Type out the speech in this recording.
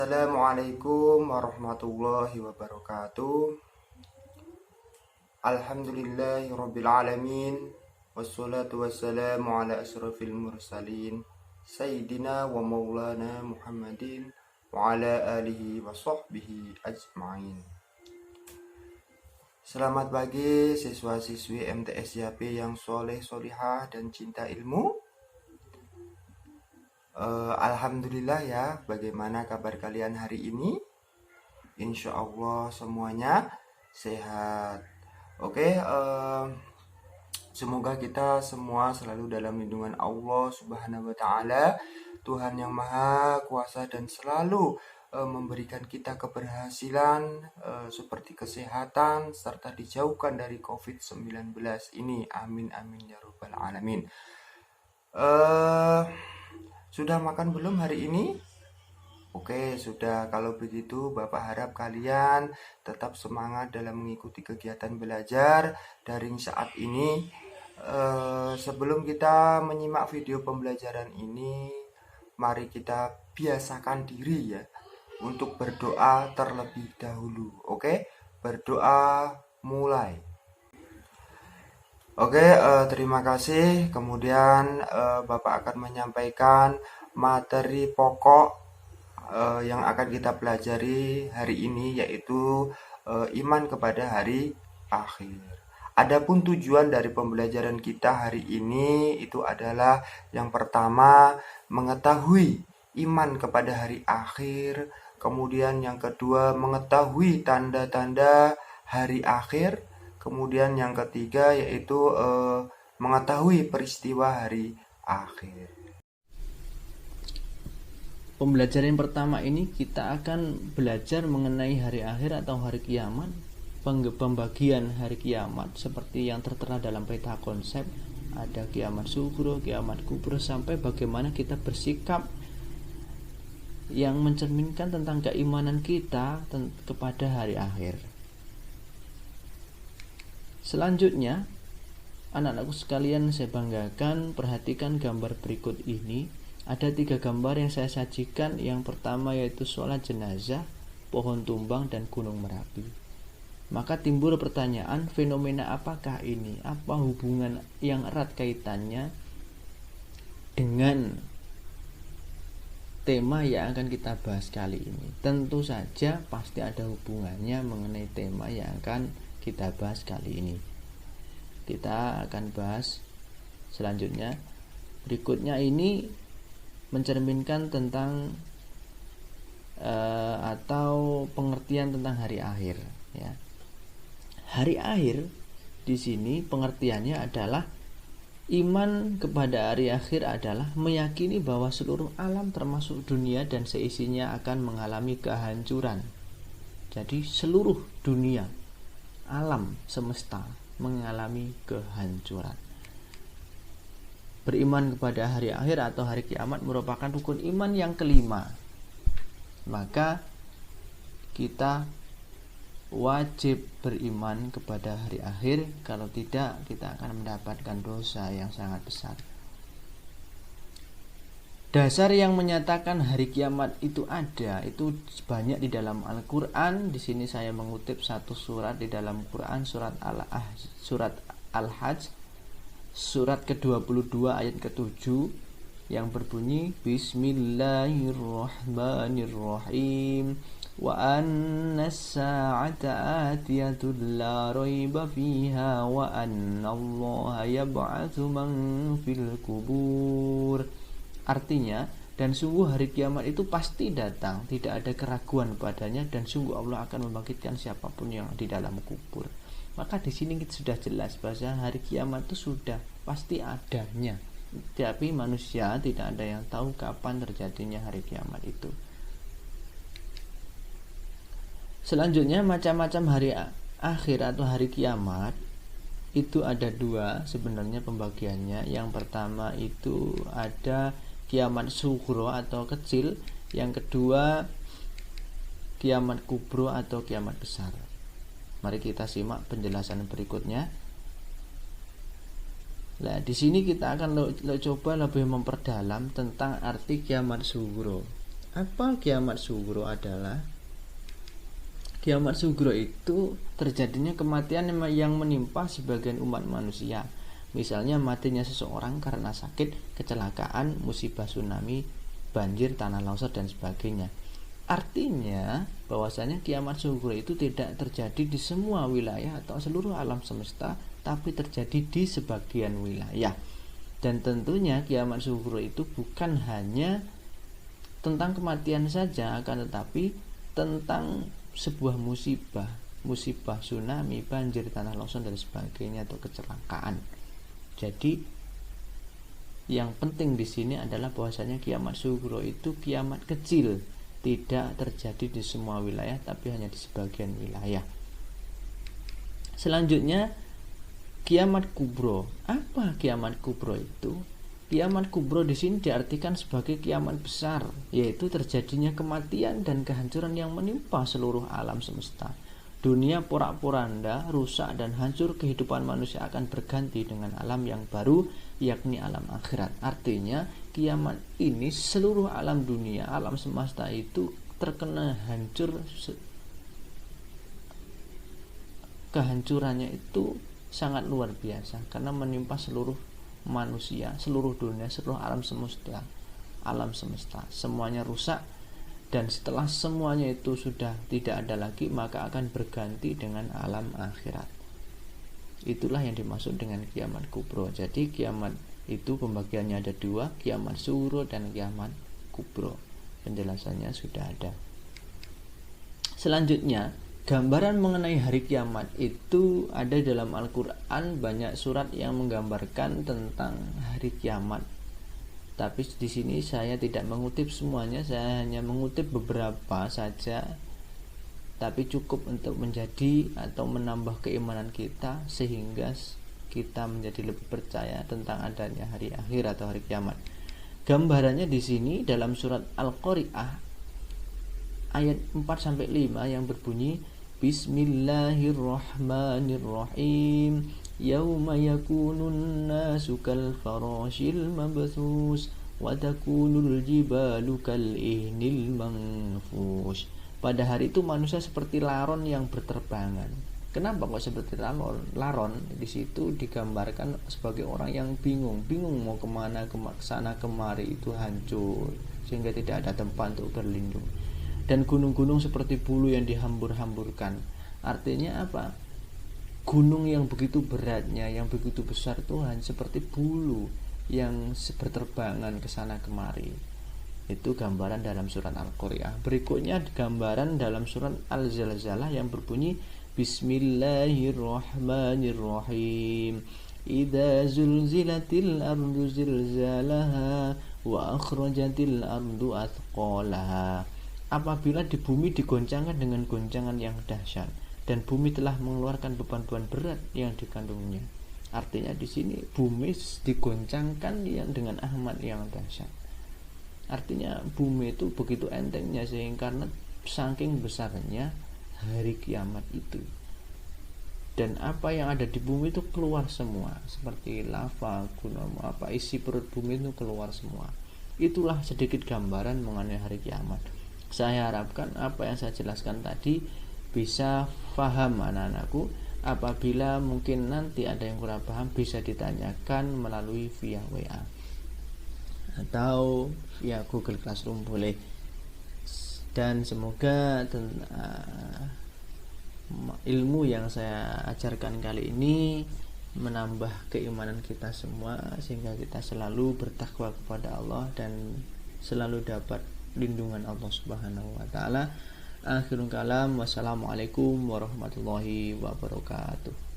Assalamualaikum warahmatullahi wabarakatuh. Alhamdulillahirabbil alamin. Wassalatu wassalamu ala asyrafil mursalin sayyidina wa maulana Muhammadin wa ala alihi wa sahbihi ajma'in. Selamat pagi siswa-siswi MTS YP yang soleh solihah dan cinta ilmu. Alhamdulillah ya, bagaimana kabar kalian hari ini? Insya Allah semuanya sehat. Oke, semoga kita semua selalu dalam lindungan Allah Subhanahu wa Ta'ala, Tuhan yang Maha Kuasa, dan selalu memberikan kita keberhasilan seperti kesehatan serta dijauhkan dari COVID-19 ini. Amin amin ya rabbal alamin. Sudah makan belum hari ini? Oke, sudah. Kalau begitu, Bapak harap kalian tetap semangat dalam mengikuti kegiatan belajar daring saat ini. Sebelum kita menyimak video pembelajaran ini, mari kita biasakan diri ya untuk berdoa terlebih dahulu. Oke, berdoa mulai. Oke, terima kasih. Kemudian Bapak akan menyampaikan materi pokok yang akan kita pelajari hari ini, yaitu iman kepada hari akhir. Adapun tujuan dari pembelajaran kita hari ini itu adalah yang pertama mengetahui iman kepada hari akhir, kemudian yang kedua mengetahui tanda-tanda hari akhir, kemudian yang ketiga yaitu mengetahui peristiwa hari akhir. Pembelajaran yang pertama ini kita akan belajar mengenai hari akhir atau hari kiamat, pembagian hari kiamat seperti yang tertera dalam peta konsep. Ada kiamat sugro, kiamat kubro, sampai bagaimana kita bersikap yang mencerminkan tentang keimanan kita kepada hari akhir. Selanjutnya, anak-anakku sekalian saya banggakan, perhatikan gambar berikut ini. Ada 3 gambar yang saya sajikan. Yang pertama yaitu sholat jenazah, pohon tumbang, dan gunung Merapi. Maka timbul pertanyaan, fenomena apakah ini? Apa hubungan yang erat kaitannya dengan tema yang akan kita bahas kali ini? Tentu saja pasti ada hubungannya mengenai tema yang akan kita bahas kali ini. Kita akan bahas selanjutnya. Berikutnya ini mencerminkan tentang atau pengertian tentang hari akhir ya. Hari akhir di sini pengertiannya adalah iman kepada hari akhir adalah meyakini bahwa seluruh alam termasuk dunia dan seisinya akan mengalami kehancuran. Jadi seluruh dunia, alam semesta mengalami kehancuran. Beriman kepada hari akhir atau hari kiamat merupakan rukun iman yang kelima. Maka kita wajib beriman kepada hari akhir, kalau tidak kita akan mendapatkan dosa yang sangat besar. Dasar yang menyatakan hari kiamat itu ada itu banyak di dalam Al-Qur'an. Di sini saya mengutip satu surat di dalam Quran, surat Al-Hajj, surat ke-22 ayat ke-7 yang berbunyi Bismillahirrahmanirrahim wa annas sa'ata atiyatun la raiba fiha wa annallaha yab'atsu man fil kubur. Artinya, dan sungguh hari kiamat itu pasti datang, tidak ada keraguan padanya, dan sungguh Allah akan membangkitkan siapapun yang di dalam kubur. Maka di sini kita sudah jelas bahwa hari kiamat itu sudah pasti adanya, tapi manusia tidak ada yang tahu kapan terjadinya hari kiamat itu. Selanjutnya, macam-macam hari akhir atau hari kiamat itu ada 2 sebenarnya pembagiannya. Yang pertama itu ada kiamat sugro atau kecil, yang kedua kiamat kubro atau kiamat besar. Mari kita simak penjelasan berikutnya. Nah, di sini kita akan coba lebih memperdalam tentang arti kiamat sugro. Apa kiamat sugro adalah? Kiamat sugro itu terjadinya kematian yang menimpa sebagian umat manusia. Misalnya matinya seseorang karena sakit, kecelakaan, musibah tsunami, banjir, tanah longsor dan sebagainya. Artinya bahwasanya kiamat sugro itu tidak terjadi di semua wilayah atau seluruh alam semesta, tapi terjadi di sebagian wilayah. Dan tentunya kiamat sugro itu bukan hanya tentang kematian saja, akan tetapi tentang sebuah musibah tsunami, banjir, tanah longsor dan sebagainya atau kecelakaan. Jadi yang penting di sini adalah bahwasanya kiamat sugro itu kiamat kecil, tidak terjadi di semua wilayah tapi hanya di sebagian wilayah. Selanjutnya kiamat kubro. Apa kiamat kubro itu? Kiamat kubro di sini diartikan sebagai kiamat besar, yaitu terjadinya kematian dan kehancuran yang menimpa seluruh alam semesta. Dunia porak-poranda, rusak dan hancur, kehidupan manusia akan berganti dengan alam yang baru, yakni alam akhirat. Artinya kiamat ini seluruh alam dunia, alam semesta itu terkena hancur. Kehancurannya itu sangat luar biasa karena menimpa seluruh manusia, seluruh dunia, seluruh alam semesta. Semuanya rusak. Dan setelah semuanya itu sudah tidak ada lagi, maka akan berganti dengan alam akhirat. Itulah yang dimaksud dengan kiamat kubro. Jadi kiamat itu pembagiannya ada dua, kiamat sugro dan kiamat kubro. Penjelasannya sudah ada. Selanjutnya, gambaran mengenai hari kiamat itu ada dalam Al-Quran. Banyak surat yang menggambarkan tentang hari kiamat. Tapi di sini saya tidak mengutip semuanya, saya hanya mengutip beberapa saja. Tapi cukup untuk menjadi atau menambah keimanan kita sehingga kita menjadi lebih percaya tentang adanya hari akhir atau hari kiamat. Gambarannya di sini dalam surat Al-Qari'ah ayat 4 sampai 5 yang berbunyi Bismillahirrahmanirrahim. Yauma yakunun nasu kal farashil mabthus wa takunul jibalu kal ihnil manfush. Pada hari itu manusia seperti laron yang berterbangan. Kenapa kok seperti laron? Di situ digambarkan sebagai orang yang bingung mau kemana, kesana kemari, itu hancur sehingga tidak ada tempat untuk berlindung. Dan gunung-gunung seperti bulu yang dihambur-hamburkan. Artinya apa? Gunung yang begitu beratnya, yang begitu besar Tuhan, seperti bulu yang berterbangan ke sana kemari. Itu gambaran dalam surat Al-Qari'ah. Berikutnya gambaran dalam surat Al-Zalzalah yang berbunyi Bismillahirrahmanirrahim. Idza zulzilatil ardu zilzalaha wa akhrajatil ardu athqalaha. Apabila di bumi digoncangkan dengan goncangan yang dahsyat dan bumi telah mengeluarkan beban-beban berat yang dikandungnya. Artinya di sini bumi digoncangkan dengan ahmad yang dahsyat. Artinya bumi itu begitu entengnya sehingga karena saking besarnya hari kiamat itu. Dan apa yang ada di bumi itu keluar semua, seperti lava, gunung, isi perut bumi itu keluar semua. Itulah sedikit gambaran mengenai hari kiamat. Saya harapkan apa yang saya jelaskan tadi bisa paham anak-anakku. Apabila mungkin nanti ada yang kurang paham, bisa ditanyakan melalui via WA atau via Google Classroom boleh. Dan semoga ilmu yang saya ajarkan kali ini menambah keimanan kita semua sehingga kita selalu bertakwa kepada Allah dan selalu dapat lindungan Allah Subhanahu wa taala. Akhirul kalam, wassalamualaikum warahmatullahi wabarakatuh.